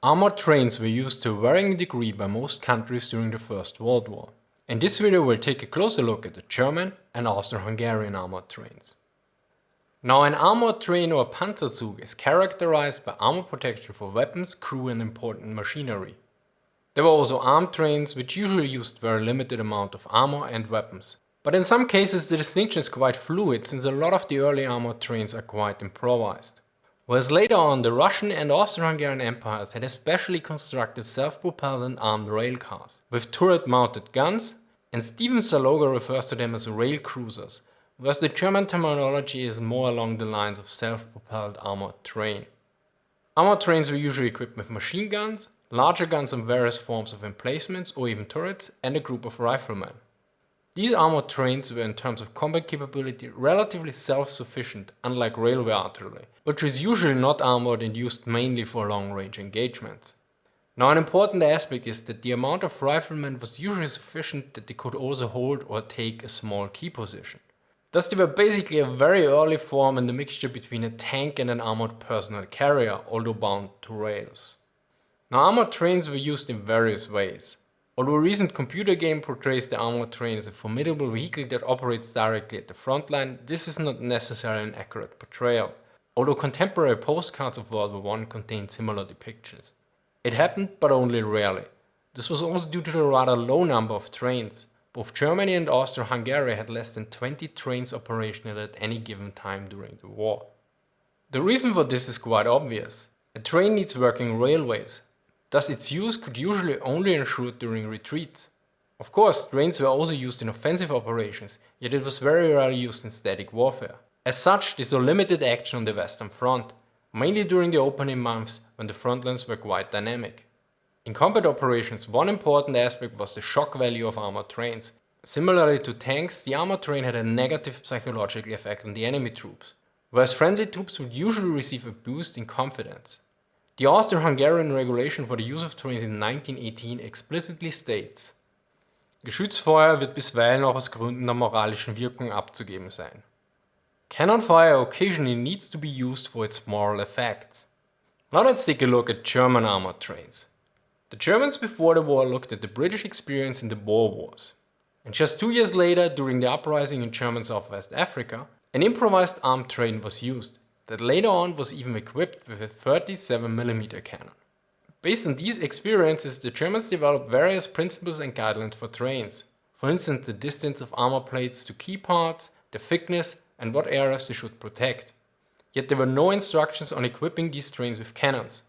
Armored trains were used to a varying degree by most countries during the First World War. In this video we'll take a closer look at the German and Austro-Hungarian armored trains. Now an armored train or Panzerzüge is characterized by armor protection for weapons, crew and important machinery. There were also armed trains which usually used very limited amount of armor and weapons. But in some cases the distinction is quite fluid since a lot of the early armored trains are quite improvised. Whereas later on the Russian and Austro-Hungarian empires had especially constructed self-propelled and armed rail cars with turret-mounted guns, and Stephen Zaloga refers to them as rail cruisers, whereas the German terminology is more along the lines of self-propelled armored train. Armored trains were usually equipped with machine guns, larger guns in various forms of emplacements or even turrets, and a group of riflemen. These armored trains were in terms of combat capability relatively self-sufficient, unlike railway artillery, which is usually not armored and used mainly for long-range engagements. Now an important aspect is that the amount of riflemen was usually sufficient that they could also hold or take a small key position. Thus they were basically a very early form in the mixture between a tank and an armored personnel carrier, although bound to rails. Now armored trains were used in various ways. Although a recent computer game portrays the armored train as a formidable vehicle that operates directly at the front line, this is not necessarily an accurate portrayal, although contemporary postcards of World War I contain similar depictions. It happened, but only rarely. This was also due to the rather low number of trains. Both Germany and Austro-Hungary had less than 20 trains operational at any given time during the war. The reason for this is quite obvious. A train needs working railways. Thus its use could usually only ensure during retreats. Of course, trains were also used in offensive operations, yet it was very rarely used in static warfare. As such, they saw limited action on the Western Front, mainly during the opening months when the front lines were quite dynamic. In combat operations, one important aspect was the shock value of armored trains. Similarly to tanks, the armored train had a negative psychological effect on the enemy troops, whereas friendly troops would usually receive a boost in confidence. The Austro-Hungarian regulation for the use of trains in 1918 explicitly states: Geschützfeuer wird bisweilen auch aus Gründen der moralischen Wirkung abzugeben sein. Cannon fire occasionally needs to be used for its moral effects. Now let's take a look at German armored trains. The Germans before the war looked at the British experience in the Boer Wars. And just 2 years later, during the uprising in German Southwest Africa, an improvised armed train was used that later on was even equipped with a 37mm cannon. Based on these experiences, the Germans developed various principles and guidelines for trains. For instance, the distance of armor plates to key parts, the thickness, and what areas they should protect. Yet there were no instructions on equipping these trains with cannons.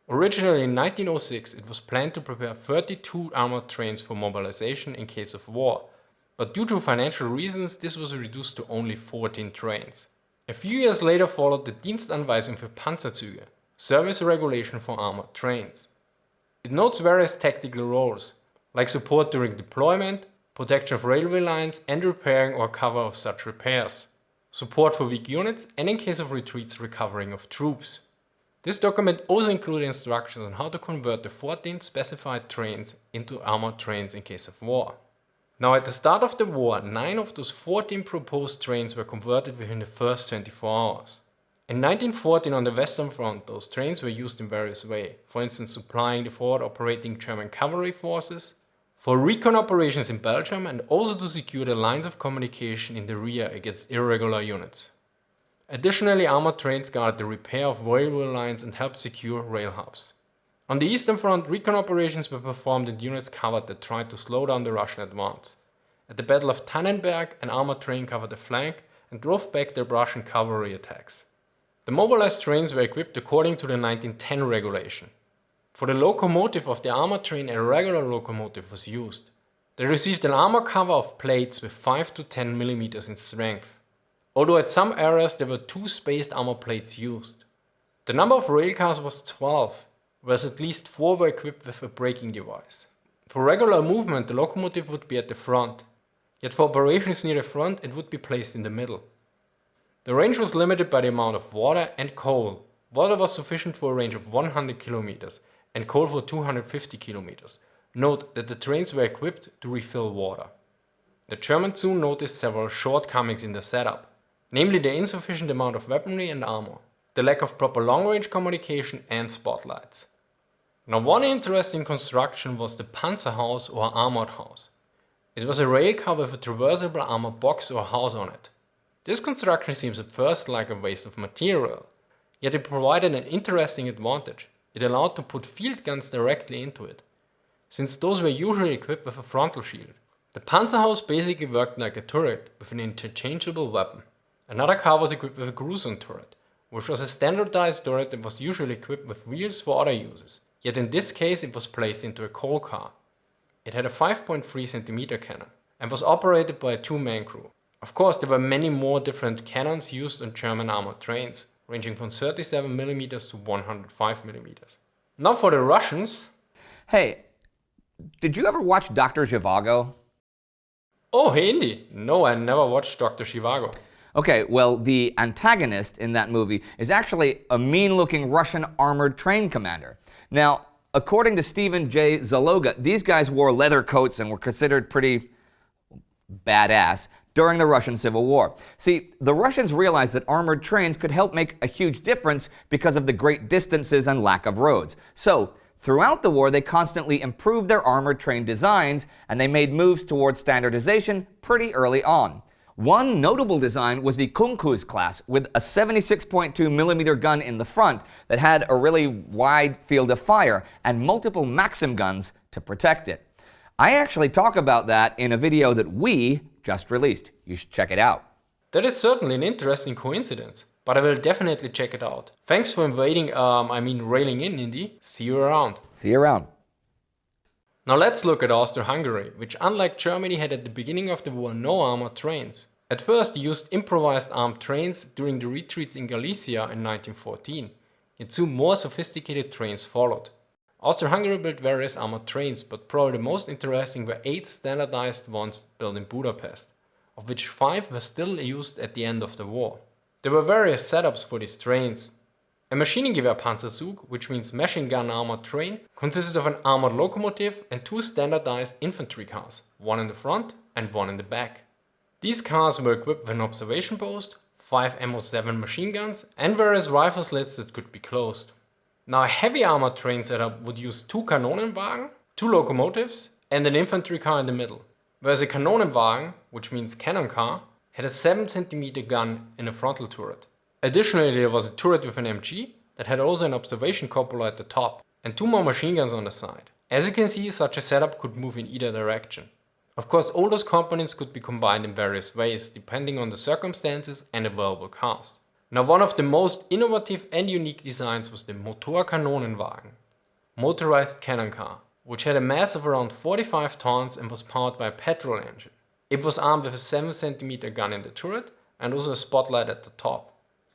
Originally in 1906 it was planned to prepare 32 armored trains for mobilization in case of war, but due to financial reasons this was reduced to only 14 trains. A few years later followed the Dienstanweisung für Panzerzüge, service regulation for armored trains. It notes various tactical roles, like support during deployment, protection of railway lines and repairing or cover of such repairs, support for weak units and in case of retreats recovering of troops. This document also included instructions on how to convert the 14 specified trains into armored trains in case of war. Now at the start of the war, 9 of those 14 proposed trains were converted within the first 24 hours. In 1914 on the Western Front, those trains were used in various ways, for instance supplying the forward operating German cavalry forces, for recon operations in Belgium and also to secure the lines of communication in the rear against irregular units. Additionally, armored trains guarded the repair of railway lines and helped secure rail hubs. On the Eastern Front, recon operations were performed in units covered that tried to slow down the Russian advance. At the Battle of Tannenberg, an armored train covered the flank and drove back the Russian cavalry attacks. The mobilized trains were equipped according to the 1910 regulation. For the locomotive of the armored train, a regular locomotive was used. They received an armor cover of plates with 5 to 10 mm in strength. Although at some areas there were 2 spaced armor plates used. The number of railcars was 12, whereas at least 4 were equipped with a braking device. For regular movement the locomotive would be at the front, yet for operations near the front it would be placed in the middle. The range was limited by the amount of water and coal. Water was sufficient for a range of 100 km and coal for 250 km. Note that the trains were equipped to refill water. The Germans soon noticed several shortcomings in the setup, namely the insufficient amount of weaponry and armor, the lack of proper long-range communication and spotlights. Now one interesting construction was the Panzerhaus or armored house. It was a rail car with a traversable armored box or house on it. This construction seems at first like a waste of material, yet it provided an interesting advantage. It allowed to put field guns directly into it, since those were usually equipped with a frontal shield. The Panzerhaus basically worked like a turret with an interchangeable weapon. Another car was equipped with a cruiser turret, which was a standardized turret that was usually equipped with wheels for other uses, yet in this case it was placed into a coal car. It had a 5.3 cm cannon and was operated by a two-man crew. Of course, there were many more different cannons used on German armored trains, ranging from 37mm to 105mm. Now for the Russians. Hey, did you ever watch Dr. Zhivago? Oh, hey Indy. No, I never watched Dr. Zhivago. Okay, well, the antagonist in that movie is actually a mean-looking Russian armored train commander. Now, according to Stephen J. Zaloga, these guys wore leather coats and were considered pretty badass during the Russian Civil War. See, the Russians realized that armored trains could help make a huge difference because of the great distances and lack of roads. So, throughout the war, they constantly improved their armored train designs, and they made moves towards standardization pretty early on. One notable design was the Kunkus class, with a 76.2mm gun in the front that had a really wide field of fire and multiple Maxim guns to protect it. I actually talk about that in a video that we just released. You should check it out. That is certainly an interesting coincidence, but I will definitely check it out. Thanks for railing in, Indy. See you around. See you around. Now let's look at Austro-Hungary, which unlike Germany had at the beginning of the war no armored trains. At first used improvised armed trains during the retreats in Galicia in 1914, yet soon more sophisticated trains followed. Austro-Hungary built various armored trains, but probably the most interesting were 8 standardized ones built in Budapest, of which 5 were still used at the end of the war. There were various setups for these trains. A Maschinengewehr Panzerzug, which means machine gun armored train, consists of an armored locomotive and 2 standardized infantry cars, one in the front and one in the back. These cars were equipped with an observation post, 5 MO7 machine guns and various rifle slits that could be closed. Now a heavy armored train setup would use 2 Kanonenwagen, 2 locomotives and an infantry car in the middle, whereas a Kanonenwagen, which means cannon car, had a 7 cm gun in a frontal turret. Additionally, there was a turret with an MG that had also an observation cupola at the top and 2 more machine guns on the side. As you can see, such a setup could move in either direction. Of course, all those components could be combined in various ways depending on the circumstances and available cars. Now one of the most innovative and unique designs was the Motorkanonenwagen, motorized cannon car, which had a mass of around 45 tons and was powered by a petrol engine. It was armed with a 7 cm gun in the turret and also a spotlight at the top.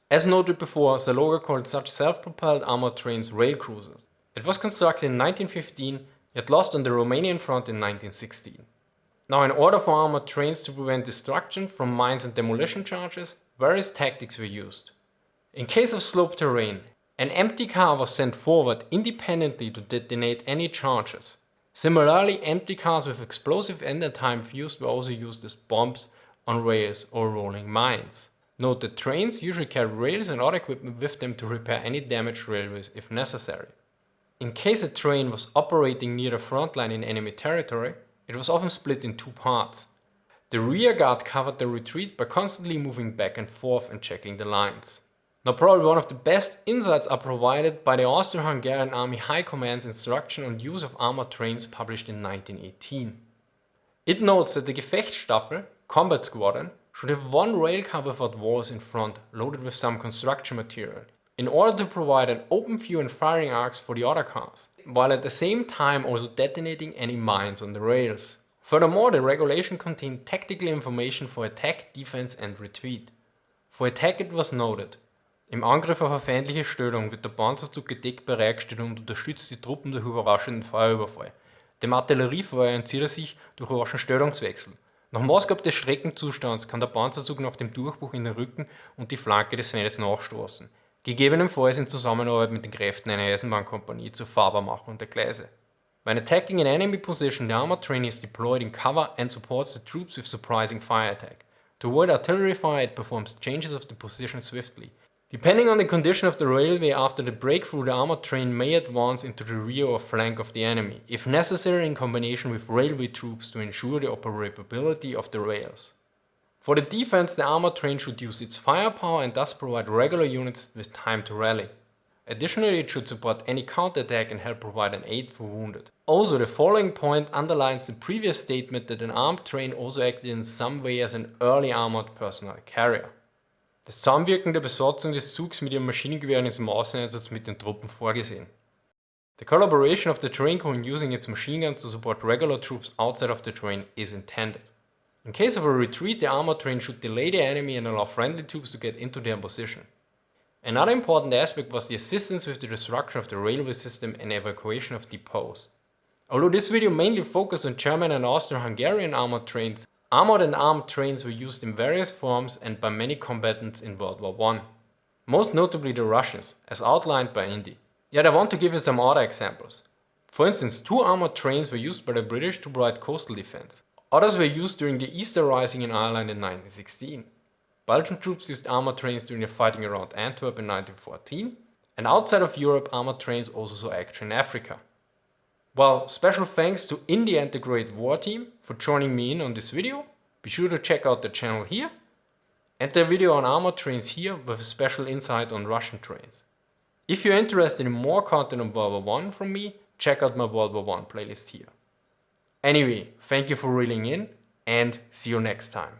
As noted before, Zaloga called such self-propelled armored trains rail cruisers. It was constructed in 1915, yet lost on the Romanian front in 1916. Now in order for armored trains to prevent destruction from mines and demolition charges, various tactics were used. In case of sloped terrain, an empty car was sent forward independently to detonate any charges. Similarly, empty cars with explosive end-at-time fuse were also used as bombs on rails or rolling mines. Note that trains usually carry rails and other equipment with them to repair any damaged railways if necessary. In case a train was operating near the front line in enemy territory, it was often split in 2 parts. The rear guard covered the retreat by constantly moving back and forth and checking the lines. Now probably one of the best insights are provided by the Austro-Hungarian Army High Command's instruction on use of armored trains published in 1918. It notes that the Gefechtsstaffel, combat squadron, should have 1 railcar without walls in front loaded with some construction material, in order to provide an open view and firing arcs for the other cars, while at the same time also detonating any mines on the rails. Furthermore, the regulation contained tactical information for attack, defense and retreat. For attack it was noted: Im Angriff auf eine feindliche Stellung wird der Panzerzug gedeckt bereitgestellt und unterstützt die Truppen durch überraschenden Feuerüberfall. Dem Artilleriefeuer entzieht er sich durch raschen Stellungswechsel. Nach Maßgabe des Streckenzustands kann der Panzerzug nach dem Durchbruch in den Rücken und die Flanke des Feindes nachstoßen, gegebenenfalls in Zusammenarbeit mit den Kräften einer Eisenbahnkompanie zur Fahrbarmachung der Gleise. When attacking an enemy position, the armored train is deployed in cover and supports the troops with surprising fire attack. To avoid artillery fire, it performs changes of the position swiftly. Depending on the condition of the railway after the breakthrough, the armored train may advance into the rear or flank of the enemy, if necessary in combination with railway troops to ensure the operability of the rails. For the defense, the armored train should use its firepower and thus provide regular units with time to rally. Additionally, it should support any counterattack and help provide an aid for wounded. Also, the following point underlines the previous statement that an armed train also acted in some way as an early armored personnel carrier. Das Zusammenwirken der Besatzung des Zugs mit ihren Maschinengewehren ist im Außeneinsatz mit den Truppen vorgesehen. The collaboration of the train crew in using its machine guns to support regular troops outside of the train is intended. In case of a retreat, the armored train should delay the enemy and allow friendly troops to get into their position. Another important aspect was the assistance with the destruction of the railway system and evacuation of depots. Although this video mainly focused on German and Austro-Hungarian armored trains, armored and armed trains were used in various forms and by many combatants in World War I. Most notably the Russians, as outlined by Indy. Yet I want to give you some other examples. For instance, 2 armored trains were used by the British to provide coastal defense. Others were used during the Easter Rising in Ireland in 1916. Belgian troops used armored trains during the fighting around Antwerp in 1914, and outside of Europe, armored trains also saw action in Africa. Well, special thanks to Indy and the Great War team for joining me in on this video. Be sure to check out the channel here, and the video on armored trains here with a special insight on Russian trains. If you're interested in more content on World War I from me, check out my World War I playlist here. Anyway, thank you for reeling in, and see you next time.